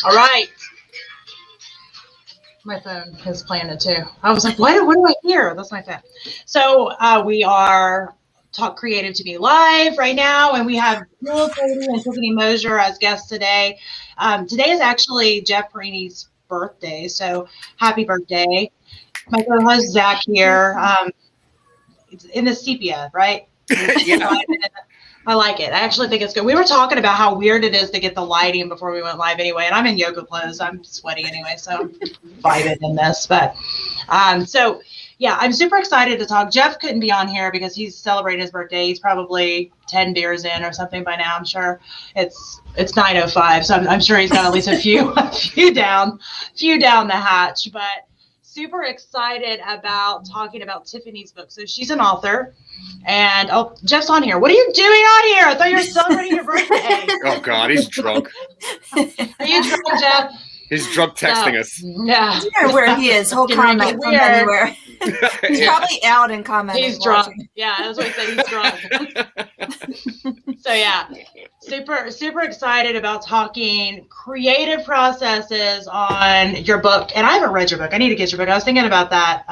All right. My phone is playing it too. I was like, what do I hear? That's my phone. So we are Talk Creative to Be live right now, and we have Realtalk and Tiffany Mosier as guests today. Today is actually Jeff Perini's birthday, so happy birthday. My co-host Zach here. It's in the sepia, right? Yeah. I like it. I actually think it's good. We were talking about how weird it is to get the lighting before we went live anyway, and I'm in yoga clothes. I'm sweaty anyway, so I'm vibing in this. But so yeah, I'm super excited to talk. Jeff couldn't be on here because he's celebrating his birthday. He's probably 10 beers in or something by now. I'm sure it's 9:05, so I'm sure he's got at least a few down the hatch. But super excited about talking about Tiffany's book. So she's an author. And Jeff's on here. What are you doing on here? I thought you were celebrating your birthday. Oh God, he's drunk. Are you drunk, Jeff? He's drunk texting us. Yeah. You know where he is. He'll comment from anywhere. He's probably out and commenting. He's drunk. Yeah, that's what he said. He's drunk. So yeah, super excited about talking creative processes on your book. And I haven't read your book. I need to get your book. I was thinking about that.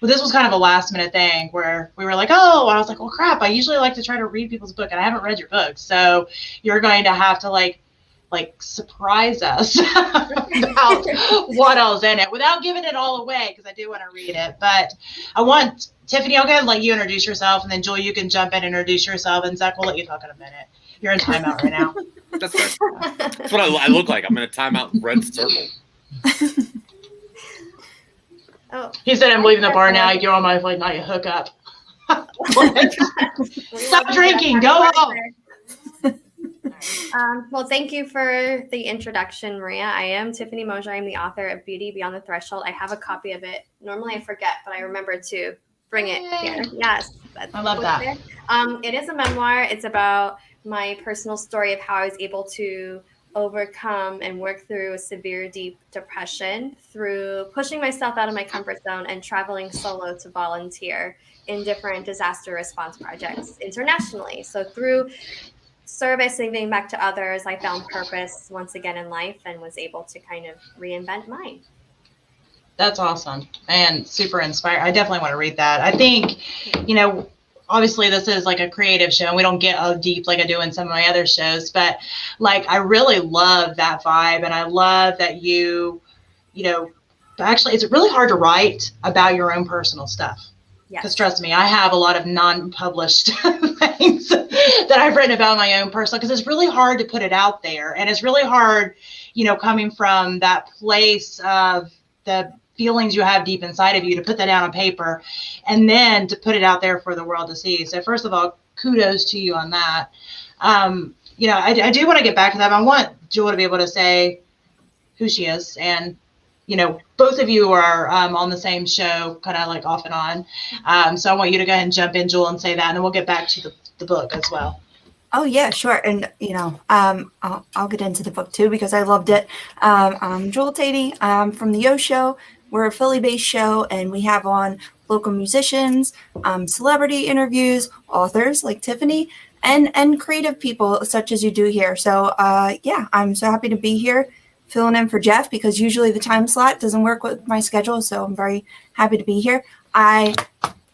But this was kind of a last minute thing where we were like, oh, and I was like, well, crap, I usually like to try to read people's book and I haven't read your book. So you're going to have to like surprise us about what else in it without giving it all away, because I do want to read it. But I want Tiffany, I'll go ahead and let you introduce yourself, and then Joel, you can jump in and introduce yourself, and Zach, we'll let you talk in a minute. You're in timeout right now. That's fair. That's what I look like. I'm in a timeout red circle. Oh. He said, I'm leaving the bar now. You're on my like night hookup. Stop drinking. Go home. Well, thank you for the introduction, Maria. I am Tiffany Mosier. I'm the author of Beauty Beyond the Threshold. I have a copy of it. Normally I forget, but I remember to bring it here. Yes. I love that. It is a memoir. It's about my personal story of how I was able to overcome and work through severe deep depression through pushing myself out of my comfort zone and traveling solo to volunteer in different disaster response projects internationally. So through service and giving back to others, I found purpose once again in life and was able to kind of reinvent mine. That's awesome and super inspiring. I definitely want to read that. I think, obviously this is like a creative show and we don't get deep like I do in some of my other shows, but like I really love that vibe, and I love that actually it's really hard to write about your own personal stuff. Because trust me, I have a lot of non-published things that I've written about my own personal, because it's really hard to put it out there. And it's really hard, coming from that place of the feelings you have deep inside of you, to put that down on paper and then to put it out there for the world to see. So first of all, kudos to you on that. I do want to get back to that. I want Jewel to be able to say who she is, and both of you are on the same show, kind of like off and on. So I want you to go ahead and jump in, Jewel, and say that, and then we'll get back to the book as well. Oh, yeah, sure. And, I'll get into the book, too, because I loved it. I'm Joel Tatey. I'm from the O Show. We're a Philly-based show, and we have on local musicians, celebrity interviews, authors like Tiffany, and creative people such as you do here. So, I'm so happy to be here, filling in for Jeff, because usually the time slot doesn't work with my schedule, so I'm very happy to be here. I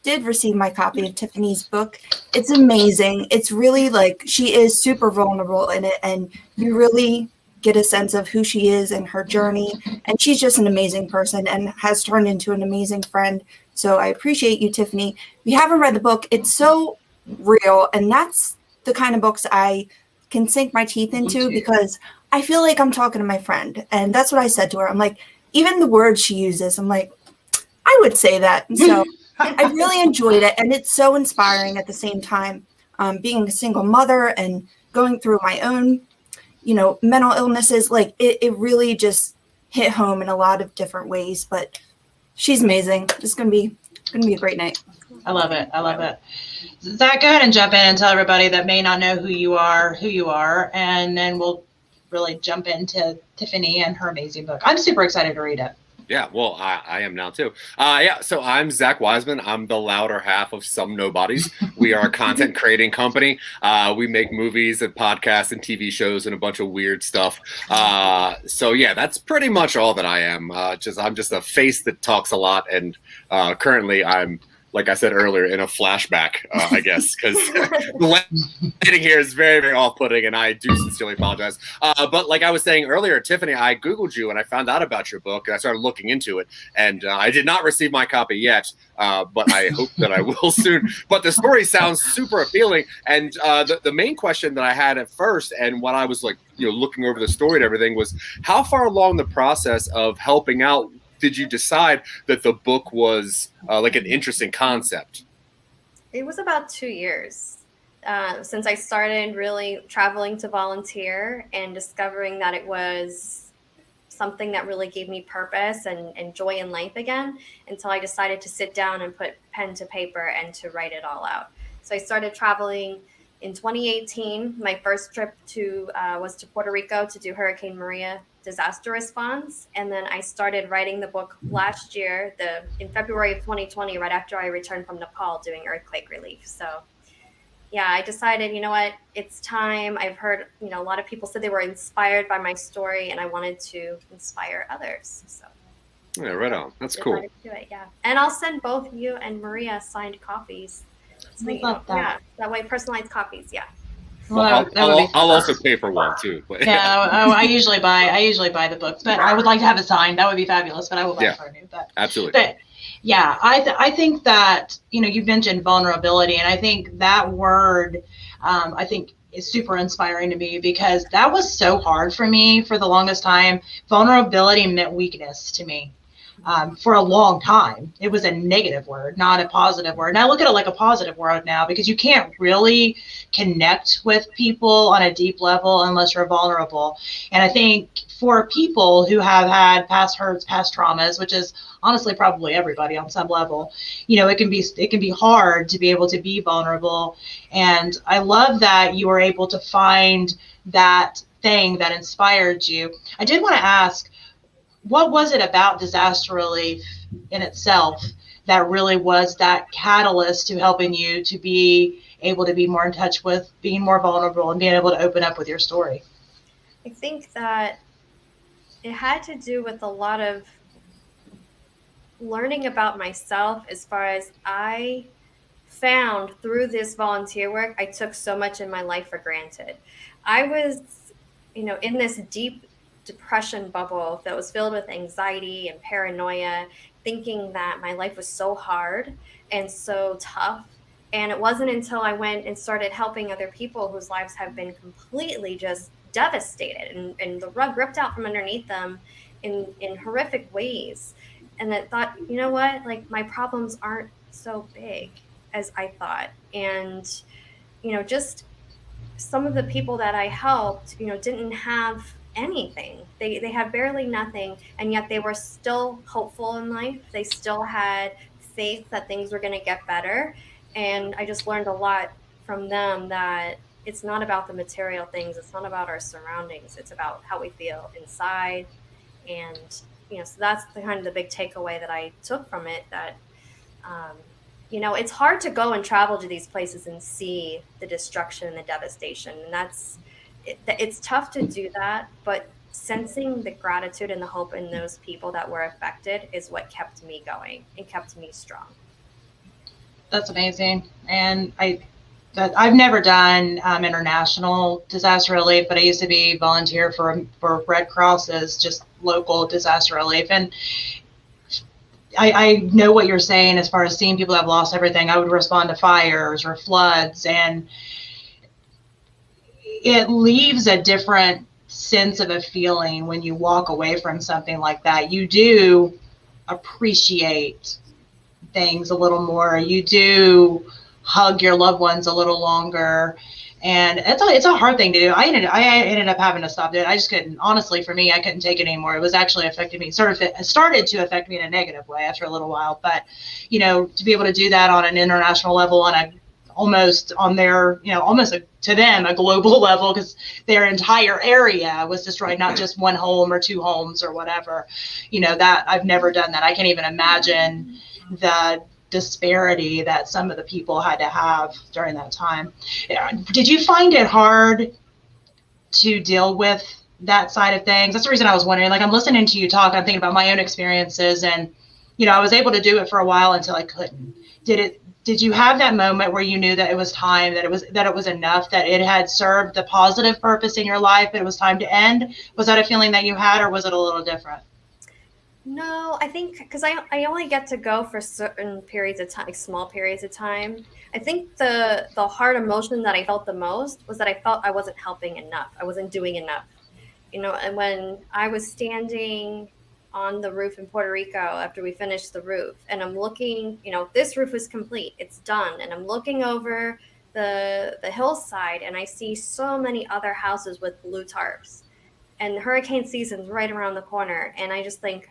did receive my copy of Tiffany's book. It's amazing. It's really she is super vulnerable in it, and you really get a sense of who she is and her journey. And she's just an amazing person and has turned into an amazing friend. So I appreciate you, Tiffany. If you haven't read the book, it's so real. And that's the kind of books I can sink my teeth into, because I feel like I'm talking to my friend. And that's what I said to her. I'm like, even the words she uses, I'm like, I would say that. And so I really enjoyed it. And it's so inspiring at the same time, being a single mother and going through my own, mental illnesses. It really just hit home in a lot of different ways. But she's amazing. It's going to be a great night. I love it. Zach, go ahead and jump in and tell everybody that may not know who you are, and then we'll really jump into Tiffany and her amazing book. I'm super excited to read it. Yeah, well, I am now too. So I'm Zach Wiseman. I'm the louder half of Some Nobodies. We are a content creating company. We make movies and podcasts and TV shows and a bunch of weird stuff. So yeah, that's pretty much all that I am. I'm just a face that talks a lot, and currently I'm, like I said earlier, in a flashback, I guess, because the lighting here is very, very off-putting, and I do sincerely apologize. But like I was saying earlier, Tiffany, I Googled you, and I found out about your book, and I started looking into it, and I did not receive my copy yet, but I hope that I will soon. But the story sounds super appealing, and the main question that I had at first, and when I was like, looking over the story and everything, was how far along the process of helping out did you decide that the book was like an interesting concept? It was about 2 years since I started really traveling to volunteer and discovering that it was something that really gave me purpose and joy in life again, until I decided to sit down and put pen to paper and to write it all out. So I started traveling in 2018. My first trip was to Puerto Rico to do Hurricane Maria disaster response. And then I started writing the book last year, in February of 2020, right after I returned from Nepal doing earthquake relief. So yeah, I decided, you know what, it's time. I've heard, a lot of people said they were inspired by my story, and I wanted to inspire others. So yeah, right on. That's cool. Do it, yeah. And I'll send both you and Maria signed copies. So, yeah, that way, personalized copies. Yeah. Well, I'll also pay for one too. But. Yeah, I usually buy the books, but I would like to have it signed. That would be fabulous. But I will buy it for you. But absolutely. But yeah, I think that you mentioned vulnerability, and I think that word, I think is super inspiring to me, because that was so hard for me for the longest time. Vulnerability meant weakness to me. For a long time, it was a negative word, not a positive word. And I look at it like a positive word now, because you can't really connect with people on a deep level unless you're vulnerable. And I think for people who have had past hurts, past traumas, which is honestly probably everybody on some level, it can be hard to be able to be vulnerable. And I love that you were able to find that thing that inspired you. I did want to ask, what was it about disaster relief in itself that really was that catalyst to helping you to be able to be more in touch with being more vulnerable and being able to open up with your story? I think that it had to do with a lot of learning about myself, as far as I found through this volunteer work, I took so much in my life for granted. I was, in this deep depression bubble that was filled with anxiety and paranoia, thinking that my life was so hard and so tough. And it wasn't until I went and started helping other people whose lives have been completely just devastated and the rug ripped out from underneath them in horrific ways. And I thought, you know what, like, my problems aren't so big as I thought. And, just some of the people that I helped, didn't have anything. They had barely nothing, and yet they were still hopeful in life. They still had faith that things were going to get better. And I just learned a lot from them, that it's not about the material things. It's not about our surroundings. It's about how we feel inside. And, so that's the big takeaway that I took from it, that, it's hard to go and travel to these places and see the destruction and the devastation. And it's tough to do that, but sensing the gratitude and the hope in those people that were affected is what kept me going and kept me strong. That's amazing. And I've never done international disaster relief, but I used to be volunteer for Red Cross's, just local disaster relief. And I know what you're saying as far as seeing people that have lost everything. I would respond to fires or floods, and it leaves a different sense of a feeling when you walk away from something like that. You do appreciate things a little more. You do hug your loved ones a little longer. And it's a hard thing to do. I ended up having to stop doing it. I just couldn't. Honestly, for me, I couldn't take it anymore. It was actually affecting me. It started to affect me in a negative way after a little while. But, to be able to do that on an international level, on almost on their, almost to them a global level, because their entire area was destroyed, not just one home or two homes or whatever. That I've never done that. I can't even imagine the disparity that some of the people had to have during that time. Did you find it hard to deal with that side of things? That's the reason I was wondering. Like, I'm listening to you talk, I'm thinking about my own experiences, and I was able to do it for a while until I couldn't. Did you have that moment where you knew that it was time, that it was enough, that it had served the positive purpose in your life, that it was time to end? Was that a feeling that you had, or was it a little different? No, I think because I only get to go for certain periods of time, like small periods of time. I think the hard emotion that I felt the most was that I felt I wasn't helping enough. I wasn't doing enough. And when I was standing on the roof in Puerto Rico after we finished the roof, and I'm looking, this roof is complete, it's done, and I'm looking over the hillside, and I see so many other houses with blue tarps, and hurricane season's right around the corner, and I just think,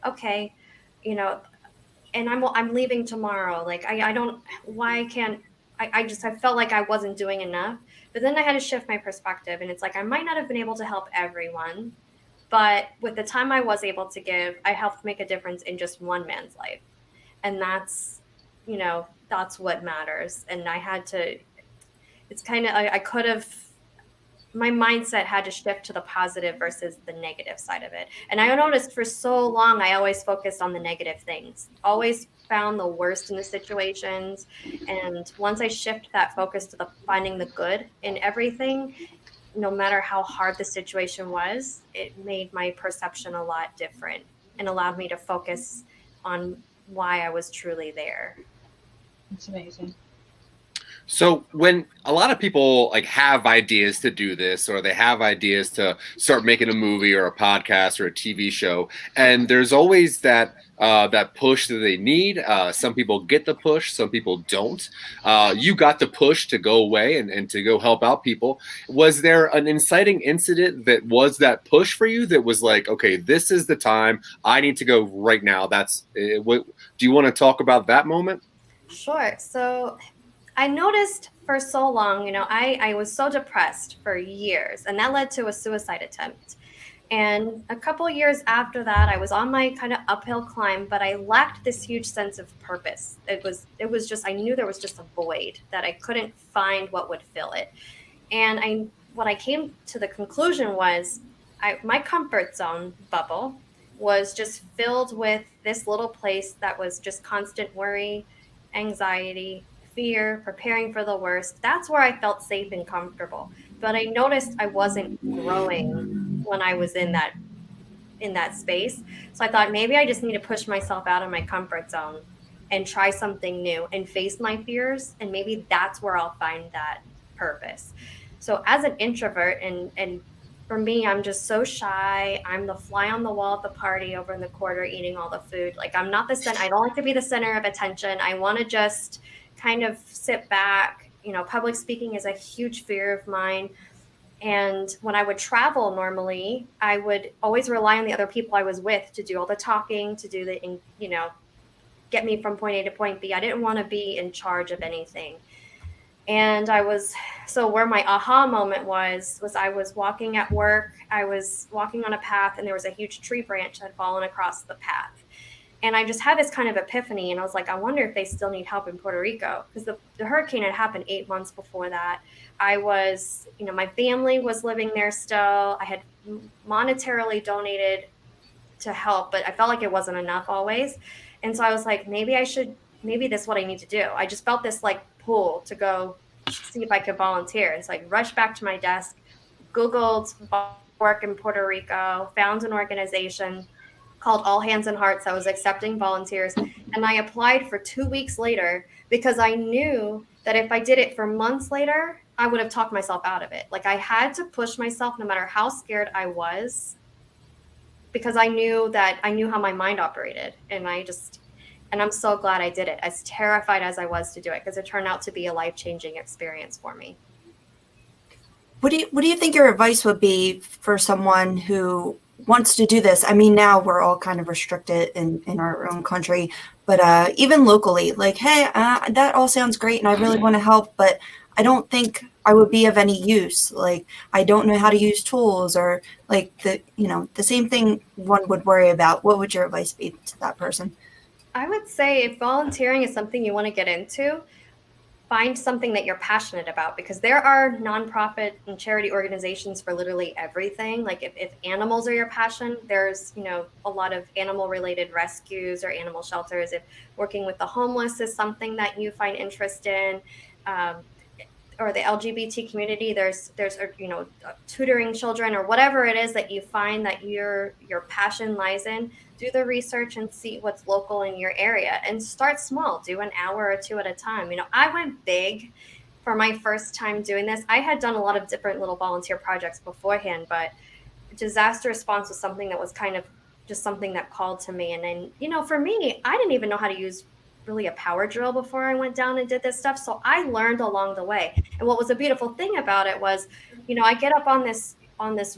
okay, and I'm leaving tomorrow. Like, I don't, why can't I felt like I wasn't doing enough. But then I had to shift my perspective, and it's like I might not have been able to help everyone, but with the time I was able to give, I helped make a difference in just one man's life. And that's what matters. And I had to, it's kind of, I could have, my mindset had to shift to the positive versus the negative side of it. And I noticed for so long, I always focused on the negative things, always found the worst in the situations. And once I shift that focus to finding the good in everything, no matter how hard the situation was, it made my perception a lot different and allowed me to focus on why I was truly there. That's amazing. So when a lot of people have ideas to do this, or they have ideas to start making a movie or a podcast or a TV show, and there's always that push that they need. Some people get the push, some people don't. You got the push to go away and to go help out people. Was there an inciting incident that was that push for you, that was like, okay, this is the time, I need to go right now? Do you want to talk about that moment? Sure. So I noticed for so long, I was so depressed for years, and that led to a suicide attempt. And a couple years after that, I was on my kind of uphill climb, but I lacked this huge sense of purpose. It was just, I knew there was just a void that I couldn't find what would fill it. And what I came to the conclusion was my comfort zone bubble was just filled with this little place that was just constant worry, anxiety, fear, preparing for the worst. That's where I felt safe and comfortable. But I noticed I wasn't growing when I was in that space. So I thought maybe I just need to push myself out of my comfort zone and try something new and face my fears. And maybe that's where I'll find that purpose. So as an introvert, and for me, I'm just so shy. I'm the fly on the wall at the party over in the corner eating all the food. Like, I'm not the center. I don't like to be the center of attention. I want to just kind of sit back. Public speaking is a huge fear of mine. And when I would travel normally, I would always rely on the other people I was with to do all the talking, to do the, get me from point A to point B. I didn't want to be in charge of anything. And so where my aha moment was I was walking at work. I was walking on a path, and there was a huge tree branch that had fallen across the path. And I just had this kind of epiphany, and I was like, I wonder if they still need help in Puerto Rico, because the hurricane had happened 8 months before that. I was, my family was living there still. I had monetarily donated to help, but I felt like it wasn't enough always. And so I was like, maybe this is what I need to do. I just felt this pull to go see if I could volunteer. And so I rushed back to my desk, Googled work in Puerto Rico, found an organization called All Hands and Hearts that was accepting volunteers. And I applied for 2 weeks later, because I knew that if I did it for months later, I would have talked myself out of it. I had to push myself no matter how scared I was, because I knew how my mind operated. And I'm so glad I did it, as terrified as I was to do it, because it turned out to be a life-changing experience for me. What do you think your advice would be for someone who wants to do this, I mean, now we're all kind of restricted in our own country, but even locally, like, hey, that all sounds great and I really want to help, but I don't think I would be of any use. Like, I don't know how to use tools, or like the same thing one would worry about. What would your advice be to that person? I would say if volunteering is something you want to get into, find something that you're passionate about, because there are nonprofit and charity organizations for literally everything. Like if animals are your passion, there's, a lot of animal related rescues or animal shelters. If working with the homeless is something that you find interest in, or the LGBT community, there's tutoring children, or whatever it is that you find that your passion lies in. Do the research and see what's local in your area, and start small. Do an hour or two at a time. I went big for my first time doing this. I had done a lot of different little volunteer projects beforehand, but disaster response was something that was kind of just something that called to me. And then, for me, I didn't even know how to use really a power drill before I went down and did this stuff. So I learned along the way. And what was a beautiful thing about it was, I get up on this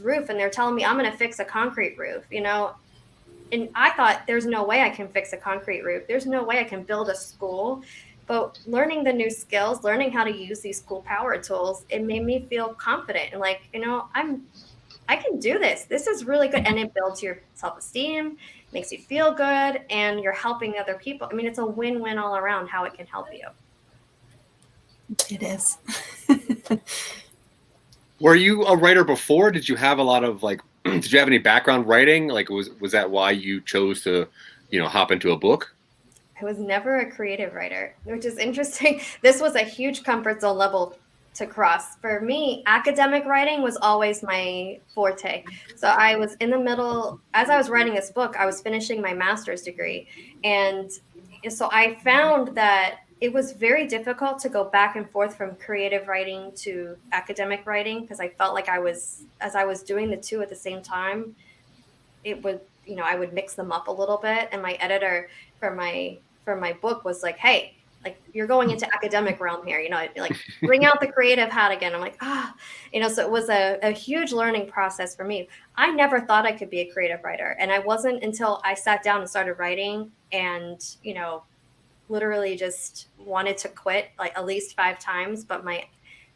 roof and they're telling me I'm going to fix a concrete roof, and I thought there's no way I can fix a concrete roof. There's no way I can build a school. But learning the new skills, learning how to use these cool power tools, it made me feel confident and like, I can do this. This is really good. And it builds your self-esteem, makes you feel good, and you're helping other people. I mean, it's a win-win all around how it can help you. It is. Were you a writer before? Did you have a lot of did you have any background writing? Like, was that why you chose to, hop into a book? I was never a creative writer, which is interesting. This was a huge comfort zone level to cross. For me, academic writing was always my forte. So I was in the middle, as I was writing this book, I was finishing my master's degree. And so I found that it was very difficult to go back and forth from creative writing to academic writing, because I felt like as I was doing the two at the same time, it would, I would mix them up a little bit. And my editor for my book was like, hey, like, you're going into academic realm here, like, bring out the creative hat again. I'm like, so it was a huge learning process for me. I never thought I could be a creative writer. And I wasn't until I sat down and started writing and, literally just wanted to quit like at least 5 times. But my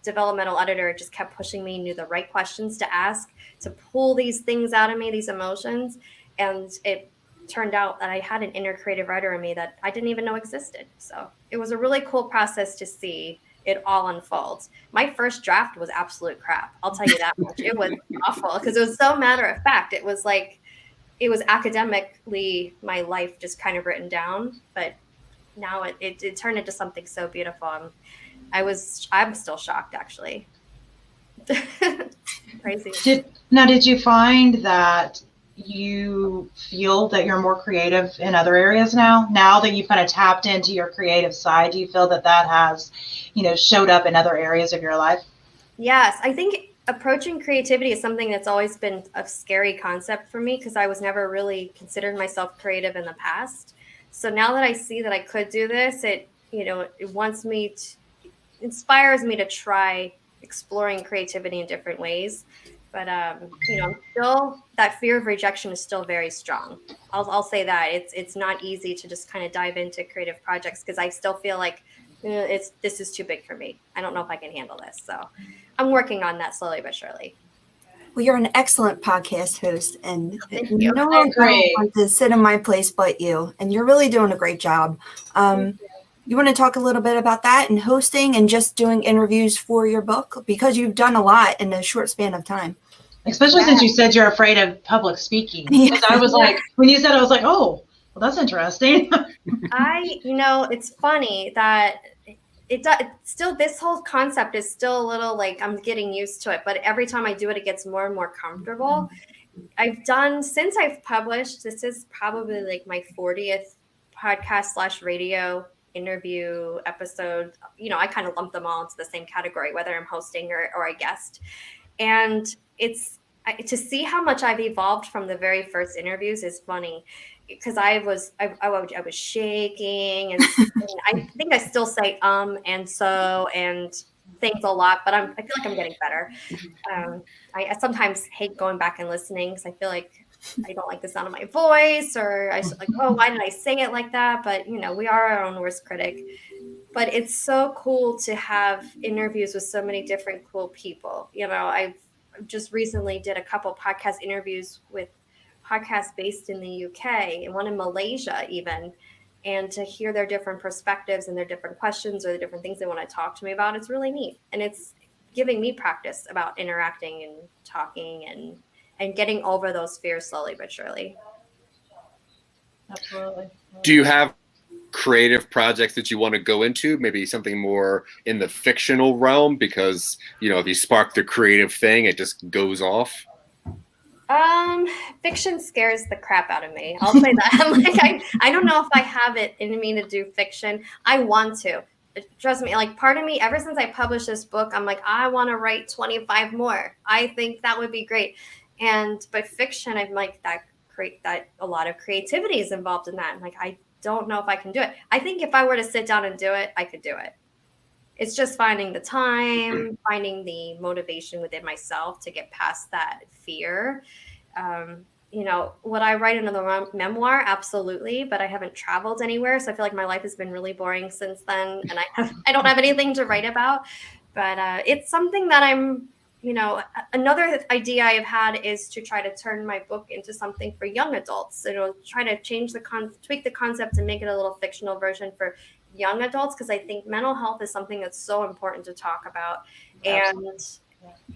developmental editor just kept pushing me, knew the right questions to ask, to pull these things out of me, these emotions. And it turned out that I had an inner creative writer in me that I didn't even know existed. So it was a really cool process to see it all unfold. My first draft was absolute crap. I'll tell you that much. It was awful because it was so matter of fact. It was like, it was academically my life just kind of written down, but now it turned into something so beautiful. I'm still shocked, actually. Crazy. Did you find that you feel that you're more creative in other areas now that you've kind of tapped into your creative side? Do you feel that has, showed up in other areas of your life? Yes, I think approaching creativity is something that's always been a scary concept for me, because I was never really considered myself creative in the past. So now that I see that I could do this, it inspires me to try exploring creativity in different ways. But, still that fear of rejection is still very strong. I'll say that it's not easy to just kind of dive into creative projects, because I still feel like this is too big for me. I don't know if I can handle this. So I'm working on that slowly but surely. Well, you're an excellent podcast host, and no I one agree. wants to sit in my place but you, and you're really doing a great job. You want to talk a little bit about that and hosting and just doing interviews for your book, because you've done a lot in a short span of time. Especially since you said you're afraid of public speaking. Because I was like, when you said it, I was like, oh, well, that's interesting. It's funny that still, this whole concept is still a little like I'm getting used to it, but every time I do it, it gets more and more comfortable. Since I've published, this is probably like my 40th podcast / radio interview episode. I kind of lump them all into the same category, whether I'm hosting or a guest. And to see how much I've evolved from the very first interviews is funny, because I was shaking, and I think I still say and so and things a lot, but I feel like I'm getting better. I sometimes hate going back and listening, because I feel like I don't like the sound of my voice, or I was like, oh, why did I say it like that? But, you know, we are our own worst critic. But it's so cool to have interviews with so many different cool people. You know, I've just recently did a couple podcast interviews with podcasts based in the UK and one in Malaysia even. And to hear their different perspectives and their different questions or the different things they want to talk to me about, it's really neat. And it's giving me practice about interacting and talking and getting over those fears slowly but surely. Absolutely. Do you have creative projects that you want to go into? Maybe something more in the fictional realm, because, you know, if you spark the creative thing, it just goes off. Fiction scares the crap out of me. I'll say that. I'm like, I don't know if I have it in me to do fiction. I want to. Trust me, like part of me, ever since I published this book, I'm like, I want to write 25 more. I think that would be great. But fiction, I'm like, that a lot of creativity is involved in that. I'm like, I don't know if I can do it. I think if I were to sit down and do it, I could do it. It's just finding the time, finding the motivation within myself to get past that fear. You know, would I write another memoir? Absolutely, but I haven't traveled anywhere, so I feel like my life has been really boring since then, and I don't have anything to write about. But it's something that I'm, you know, another idea I've had is to try to turn my book into something for young adults. You know, try to tweak the concept and make it a little fictional version for young adults, because I think mental health is something that's so important to talk about. Absolutely. And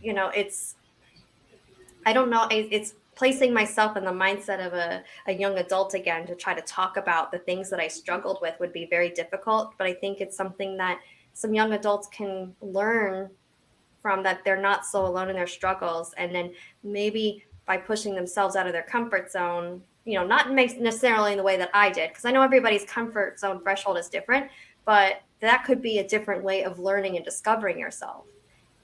you know, it's placing myself in the mindset of a young adult again to try to talk about the things that I struggled with would be very difficult. But I think it's something that some young adults can learn from, that they're not so alone in their struggles. And then maybe by pushing themselves out of their comfort zone, you know, not necessarily in the way that I did, because I know everybody's comfort zone threshold is different, but that could be a different way of learning and discovering yourself.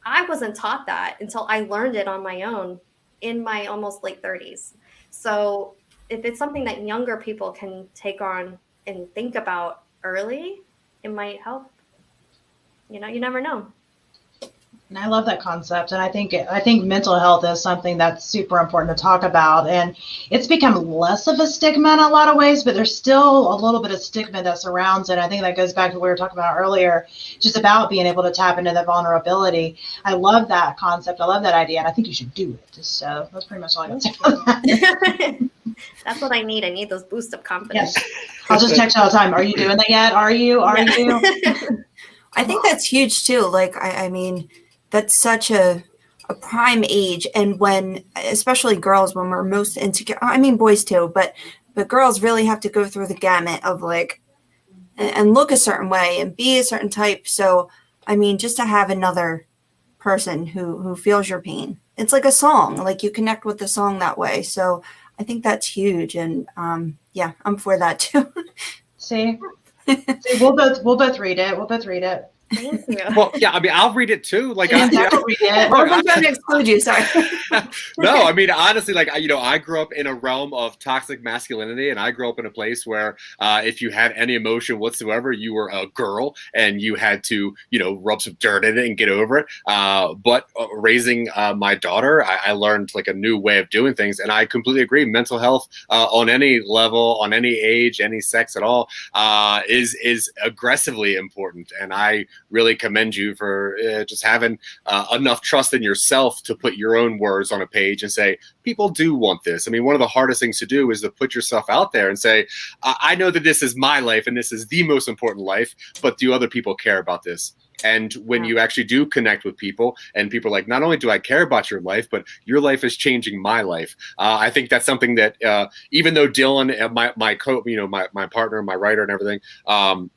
I wasn't taught that until I learned it on my own in my almost late 30s. So if it's something that younger people can take on and think about early, it might help. You know, you never know. And I love that concept. And I think mental health is something that's super important to talk about. And it's become less of a stigma in a lot of ways, but there's still a little bit of stigma that surrounds it. I think that goes back to what we were talking about earlier, just about being able to tap into the vulnerability. I love that concept. I love that idea. And I think you should do it. So that's pretty much all I got to say about that. That's what I need. I need those boosts of confidence. Yes. I'll just text you all the time. Are you doing that yet? Are you? I think that's huge too. Like, I mean, that's such a prime age. And when, especially girls, when we're most insecure, I mean, boys too, but girls really have to go through the gamut of like, and look a certain way and be a certain type. So, I mean, just to have another person who feels your pain, it's like a song, like you connect with the song that way. So I think that's huge. And yeah, I'm for that too. See, we'll both read it. We'll both read it. Thank you. Well, yeah, I mean, I'll read it too. Like, read it. We're going to exclude you. Sorry. No, I mean, honestly, like, you know, I grew up in a realm of toxic masculinity, and I grew up in a place where if you had any emotion whatsoever, you were a girl and you had to, you know, rub some dirt in it and get over it. But raising my daughter, I learned like a new way of doing things. And I completely agree. Mental health on any level, on any age, any sex at all, is aggressively important. And I really commend you for just having enough trust in yourself to put your own words on a page and say, people do want this. I mean, one of the hardest things to do is to put yourself out there and say, I know that this is my life and this is the most important life, but do other people care about this? And when you actually do connect with people and people are like, not only do I care about your life, but your life is changing my life. I think that's something that even though Dylan, my partner, my writer and everything,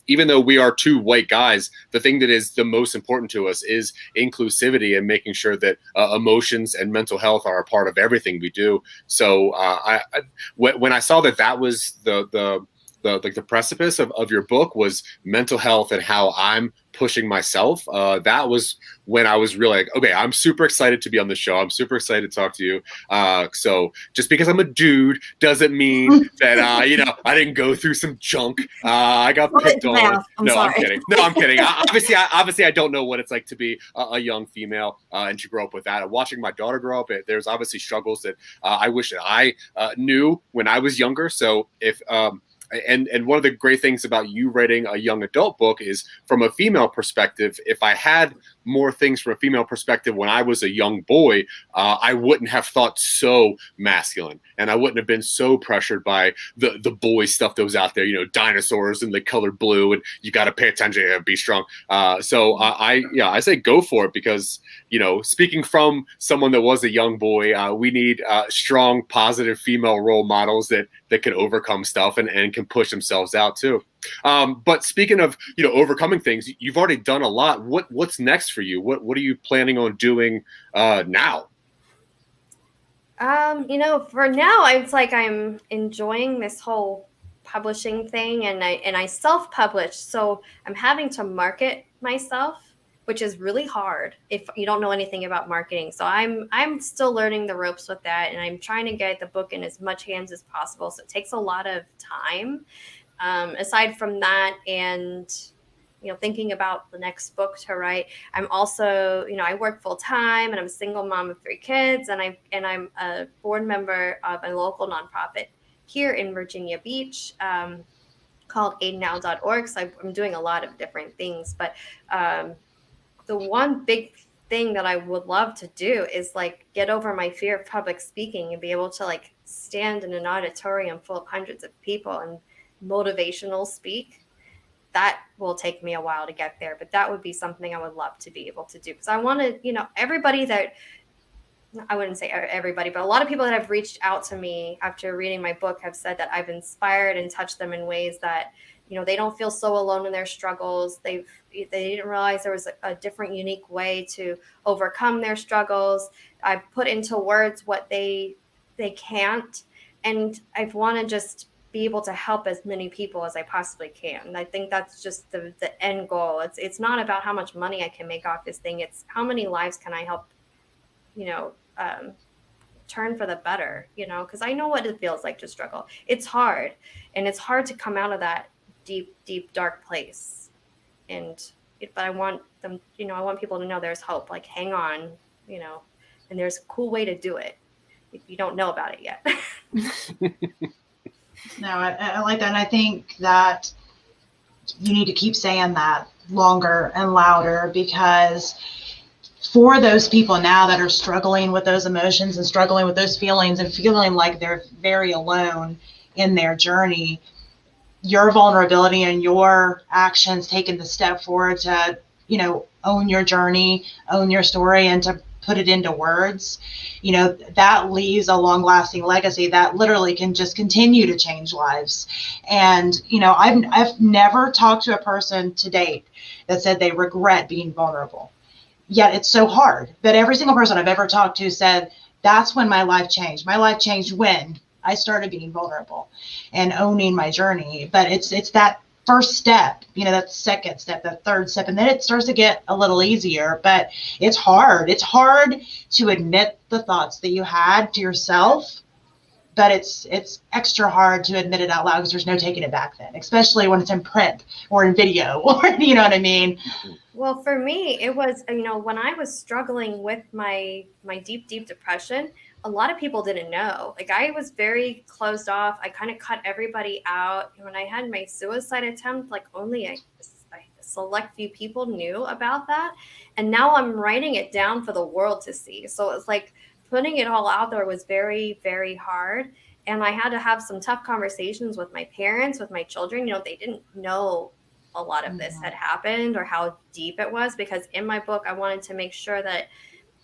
even though we are two white guys, the thing that is the most important to us is inclusivity and making sure that emotions and mental health are a part of everything we do. So when I saw that was the the precipice of your book was mental health and how I'm pushing myself. That was when I was really like, okay, I'm super excited to be on the show. I'm super excited to talk to you. So just because I'm a dude doesn't mean that, I didn't go through some junk. I got picked on. I'm kidding. No, I'm kidding. Obviously, I don't know what it's like to be a young female and to grow up with that. Watching my daughter grow up, there's obviously struggles that I wish that I knew when I was younger. So if and one of the great things about you writing a young adult book is from a female perspective. If I had more things from a female perspective when I was a young boy, I wouldn't have thought so masculine, and I wouldn't have been so pressured by the boy stuff that was out there, dinosaurs and the color blue, and you got to pay attention and be strong. So I say go for it, because, speaking from someone that was a young boy, we need strong, positive female role models that can overcome stuff and can push themselves out too. But speaking of, overcoming things, you've already done a lot. What's next for you? What are you planning on doing now? For now, it's like I'm enjoying this whole publishing thing, and I self-publish, so I'm having to market myself, which is really hard if you don't know anything about marketing. So I'm still learning the ropes with that, and I'm trying to get the book in as much hands as possible. So it takes a lot of time. Aside from that, and thinking about the next book to write, I'm also, I work full time, and I'm a single mom of 3 kids, and I'm a board member of a local nonprofit here in Virginia Beach called aidnow.org. So I'm doing a lot of different things, but the one big thing that I would love to do is get over my fear of public speaking and be able to stand in an auditorium full of hundreds of people and motivational speak. That will take me a while to get there, but that would be something I would love to be able to do, because I want to, everybody that, I wouldn't say everybody, but a lot of people that have reached out to me after reading my book have said that I've inspired and touched them in ways that, they don't feel so alone in their struggles. They didn't realize there was a different, unique way to overcome their struggles. I've put into words what they can't, and I want to just be able to help as many people as I possibly can. And I think that's just the end goal. It's not about how much money I can make off this thing. It's how many lives can I help, turn for the better, because I know what it feels like to struggle. It's hard, and it's hard to come out of that deep, deep, dark place. But I want them, I want people to know there's hope, hang on, and there's a cool way to do it if you don't know about it yet. No, I like that. And I think that you need to keep saying that longer and louder, because for those people now that are struggling with those emotions and struggling with those feelings and feeling like they're very alone in their journey, your vulnerability and your actions, taking the step forward to, own your journey, own your story, and to put it into words, that leaves a long-lasting legacy that literally can just continue to change lives. And, I've never talked to a person to date that said they regret being vulnerable. Yet it's so hard. But every single person I've ever talked to said, that's when my life changed. My life changed when I started being vulnerable and owning my journey. But it's that first step, that second step, that third step, and then it starts to get a little easier. But it's hard. It's hard to admit the thoughts that you had to yourself, but it's extra hard to admit it out loud, because there's no taking it back then, especially when it's in print or in video, or you know what I mean? Well, for me, it was, when I was struggling with my deep, deep depression, a lot of people didn't know. I was very closed off. I kind of cut everybody out. When I had my suicide attempt, only a select few people knew about that. And now I'm writing it down for the world to see. So it's putting it all out there was very, very hard. And I had to have some tough conversations with my parents, with my children. They didn't know a lot of this had happened or how deep it was, because in my book, I wanted to make sure that,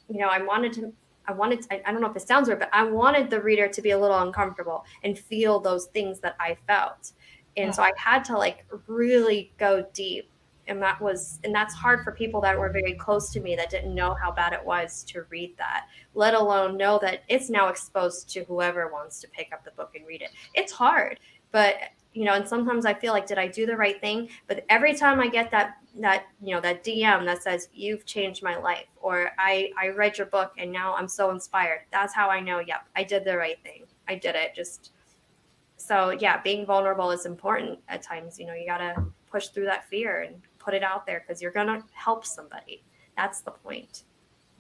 I don't know if it sounds weird, but I wanted the reader to be a little uncomfortable and feel those things that I felt. And so I had to really go deep. And that's hard for people that were very close to me that didn't know how bad it was to read that, let alone know that it's now exposed to whoever wants to pick up the book and read it. It's hard, but and sometimes I feel like, did I do the right thing? But every time I get that DM that says, you've changed my life, or I read your book and now I'm so inspired, that's how I know, yep, I did the right thing. I did it. So yeah, being vulnerable is important at times. You got to push through that fear and put it out there, because you're going to help somebody. That's the point.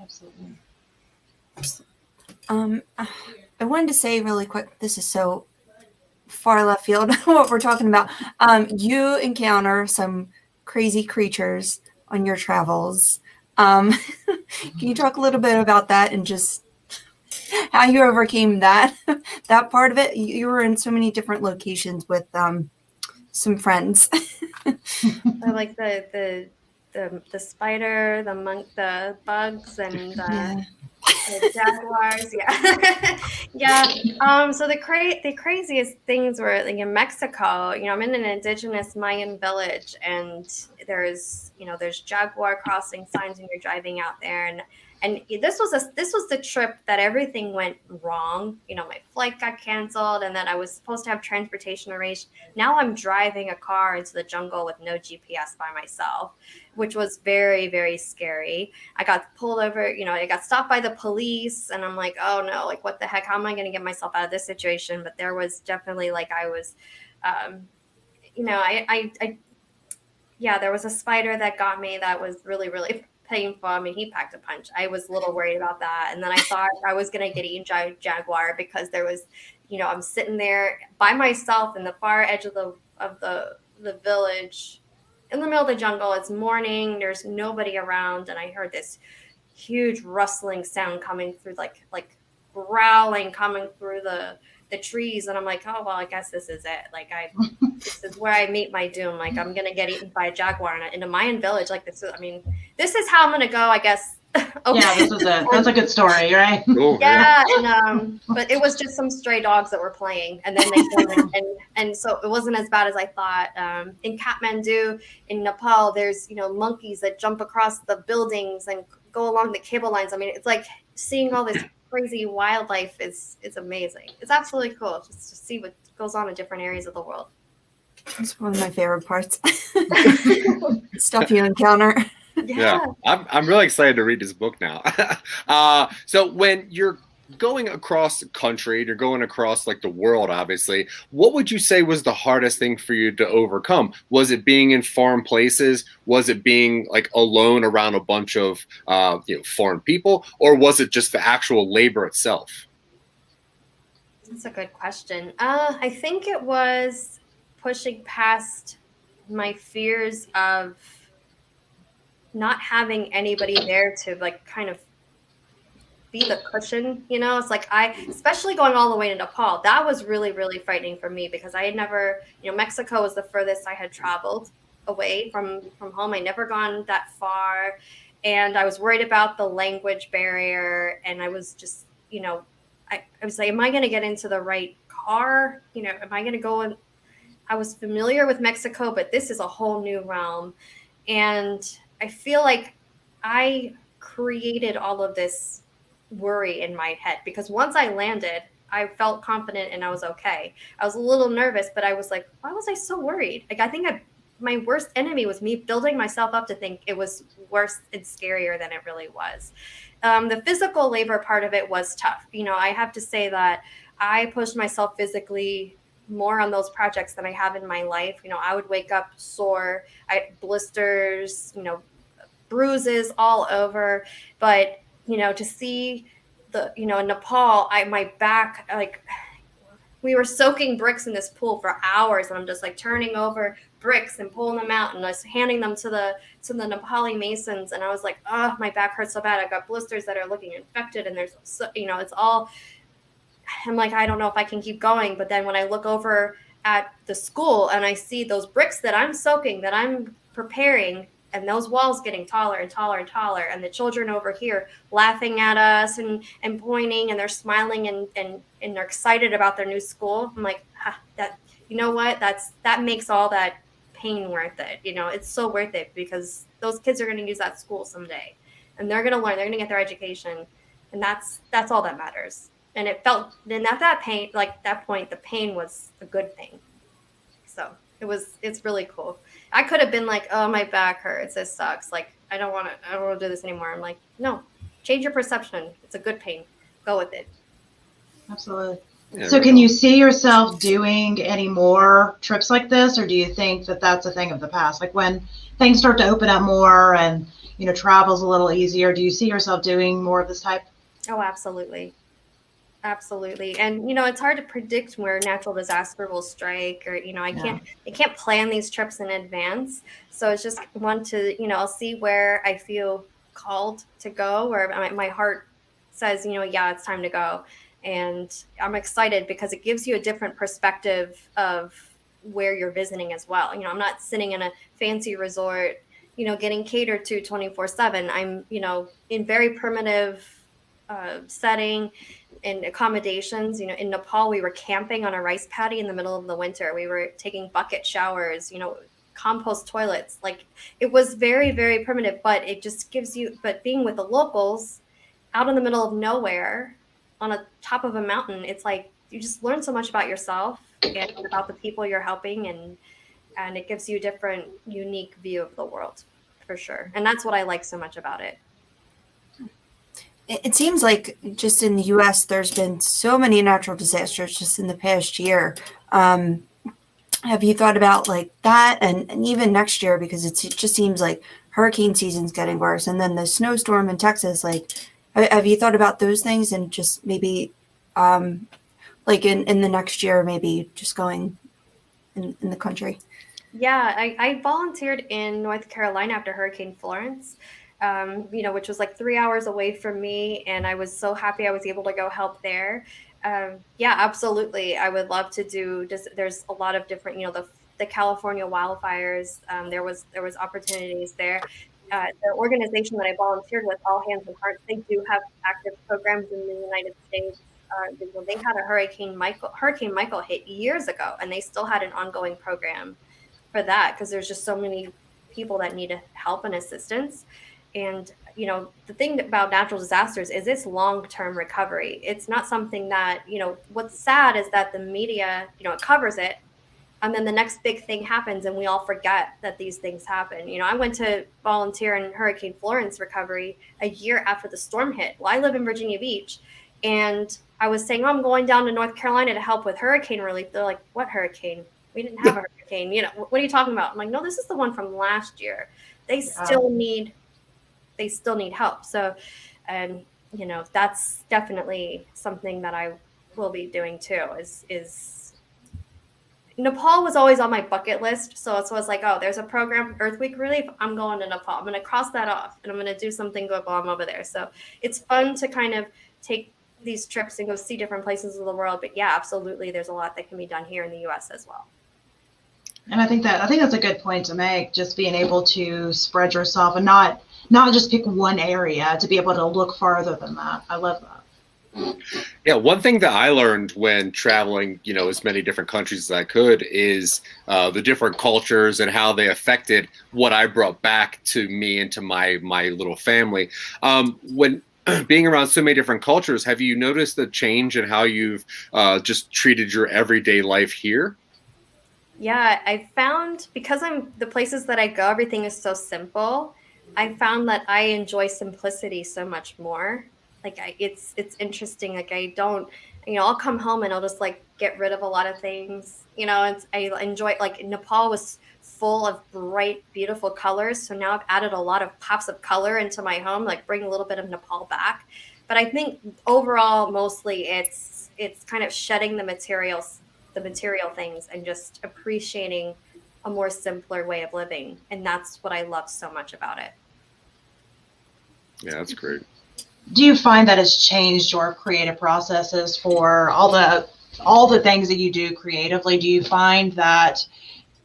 Absolutely. I wanted to say really quick, this is so far left field what we're talking about. You encounter some crazy creatures on your travels. Can you talk a little bit about that and just how you overcame that part of it? You were in so many different locations with some friends. I like the spider, the monk, the bugs, and the jaguars. So the craziest things were like in Mexico. I'm in an indigenous Mayan village, and there's jaguar crossing signs when you're driving out there, and this was the trip that everything went wrong. My flight got canceled, and then I was supposed to have transportation arranged. Now I'm driving a car into the jungle with no GPS by myself, which was very, very scary. I got pulled over, I got stopped by the police, and I'm like, oh no, like what the heck? How am I going to get myself out of this situation? But there was definitely I was, there was a spider that got me that was really, really painful. I mean, he packed a punch. I was a little worried about that. And then I thought I was going to get eaten by a jaguar, because there was, I'm sitting there by myself in the far edge of the village, in the middle of the jungle. It's morning. There's nobody around. And I heard this huge rustling sound coming through, like growling coming through the trees. And I'm like, oh, well, I guess this is it. This is where I meet my doom. Like, I'm going to get eaten by a jaguar in a Mayan village. This is how I'm going to go, I guess. Okay. Yeah, this is it. That's a good story, right? Cool, yeah. And, but it was just some stray dogs that were playing, and then they came in, and so it wasn't as bad as I thought. In Kathmandu, in Nepal, there's, monkeys that jump across the buildings and go along the cable lines. I mean, it's like seeing all this crazy wildlife is amazing. It's absolutely cool just to see what goes on in different areas of the world. It's one of my favorite parts. Stuff you encounter. Yeah. I'm really excited to read this book now. So when you're going across the country, you're going across the world, obviously, what would you say was the hardest thing for you to overcome? Was it being in foreign places? Was it being alone around a bunch of foreign people? Or was it just the actual labor itself? That's a good question. I think it was pushing past my fears of not having anybody there to kind of be the cushion. It's especially going all the way to Nepal, that was really, really frightening for me, because I had never, Mexico was the furthest I had traveled away from home. I never gone that far, and I was worried about the language barrier, and I was just, I was like, am I going to get into the right car? Am I going to go in? I was familiar with Mexico, but this is a whole new realm. And I feel like I created all of this worry in my head, because once I landed, I felt confident and I was okay. I was a little nervous, but I was like, why was I so worried? I think my worst enemy was me building myself up to think it was worse and scarier than it really was. The physical labor part of it was tough. I have to say that I pushed myself physically more on those projects than I have in my life. I would wake up sore, blisters, bruises all over. But, to see in Nepal, my back, we were soaking bricks in this pool for hours, and I'm just like turning over bricks and pulling them out and just handing them to the Nepali masons. And I was like, oh, my back hurts so bad. I've got blisters that are looking infected, and there's, it's all, I'm like, I don't know if I can keep going. But then when I look over at the school and I see those bricks that I'm soaking, that I'm preparing, and those walls getting taller and taller and taller, and the children over here laughing at us and pointing, and they're smiling and they're excited about their new school. I'm like, that, you know what? That makes all that pain worth it. It's so worth it, because those kids are going to use that school someday, and they're going to learn, they're going to get their education. And that's all that matters. And it felt, and at that point, the pain was a good thing. So it's really cool. I could have been like, oh, my back hurts, this sucks, like I don't want to do this anymore. I'm like, no, change your perception. It's a good pain. Go with it. Absolutely. Yeah, So can you see yourself doing any more trips like this, or do you think that that's a thing of the past? Like when things start to open up more and, travel's a little easier, do you see yourself doing more of this type? Oh, absolutely. Absolutely. And, it's hard to predict where natural disaster will strike, or, I can't plan these trips in advance. So it's just one to, I'll see where I feel called to go, where my heart says, yeah, it's time to go. And I'm excited because it gives you a different perspective of where you're visiting as well. I'm not sitting in a fancy resort, getting catered to 24/7. I'm, in very primitive setting and accommodations. In Nepal, we were camping on a rice paddy in the middle of the winter. We were taking bucket showers, compost toilets. Like, it was very, very primitive, but it just gives you, but being with the locals out in the middle of nowhere on a top of a mountain, it's like you just learn so much about yourself and about the people you're helping, and it gives you a different, unique view of the world, for sure. And that's what I like so much about it. It seems like just in the U.S., there's been so many natural disasters just in the past year. Have you thought about like that, and even next year, because it just seems like hurricane season's getting worse, and then the snowstorm in Texas, like, have you thought about those things, and just maybe like in the next year, maybe just going in the country? Yeah, I volunteered in North Carolina after Hurricane Florence, which was like 3 hours away from me. And I was so happy I was able to go help there. Yeah, absolutely. I would love to do there's a lot of different, the California wildfires. There was opportunities there. The organization that I volunteered with, All Hands and Hearts, they do have active programs in the United States. They had a Hurricane Michael hit years ago, and they still had an ongoing program for that, because there's just so many people that need help and assistance. And, the thing about natural disasters is it's long-term recovery. It's not something that, what's sad is that the media, it covers it, and then the next big thing happens and we all forget that these things happen. I went to volunteer in Hurricane Florence recovery a year after the storm hit. Well, I live in Virginia Beach, and I was saying, I'm going down to North Carolina to help with hurricane relief. They're like, what hurricane? We didn't have a hurricane. What are you talking about? I'm like, no, this is the one from last year. They still need help. So, and that's definitely something that I will be doing too. Is Nepal was always on my bucket list. So it was like, oh, there's a program, earthquake relief. I'm going to Nepal. I'm going to cross that off, and I'm going to do something good while I'm over there. So it's fun to kind of take these trips and go see different places of the world. But yeah, absolutely, there's a lot that can be done here in the U.S. as well. And I think that's a good point to make, just being able to spread yourself and not just pick one area, to be able to look farther than that. I love that. Yeah, one thing that I learned when traveling, as many different countries as I could, is the different cultures and how they affected what I brought back to me and to my little family. When being around so many different cultures, have you noticed the change in how you've just treated your everyday life here? Yeah, I found, because the places that I go, everything is so simple. I found that I enjoy simplicity so much more. Like, it's interesting. Like, I don't, I'll come home and I'll just like get rid of a lot of things. I enjoy, like, Nepal was full of bright, beautiful colors. So now I've added a lot of pops of color into my home, like bring a little bit of Nepal back. But I think overall, mostly it's kind of shedding the material things and just appreciating a more simpler way of living. And that's what I love so much about it. Yeah, that's great. Do you find that it's changed your creative processes for all the things that you do creatively? Do you find that,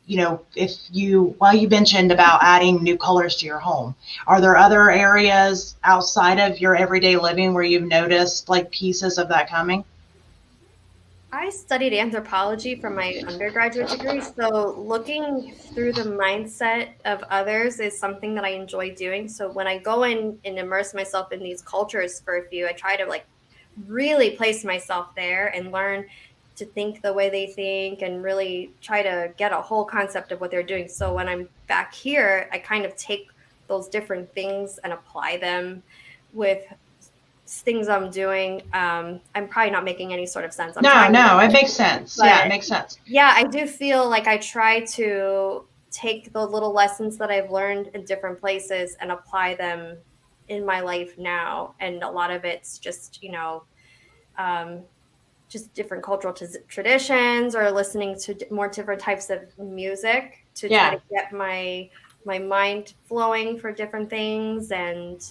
while you mentioned about adding new colors to your home, are there other areas outside of your everyday living where you've noticed like pieces of that coming? I studied anthropology for my undergraduate degree, so looking through the mindset of others is something that I enjoy doing. So when I go in and immerse myself in these cultures for a few, I try to like really place myself there and learn to think the way they think and really try to get a whole concept of what they're doing. So when I'm back here, I kind of take those different things and apply them with things I'm doing. I'm probably not making any sort of sense. No, it makes sense. Yeah, it makes sense. Yeah, I do feel like I try to take the little lessons that I've learned in different places and apply them in my life now. And a lot of it's just, just different cultural traditions or listening to more different types of music to try to get my mind flowing for different things and,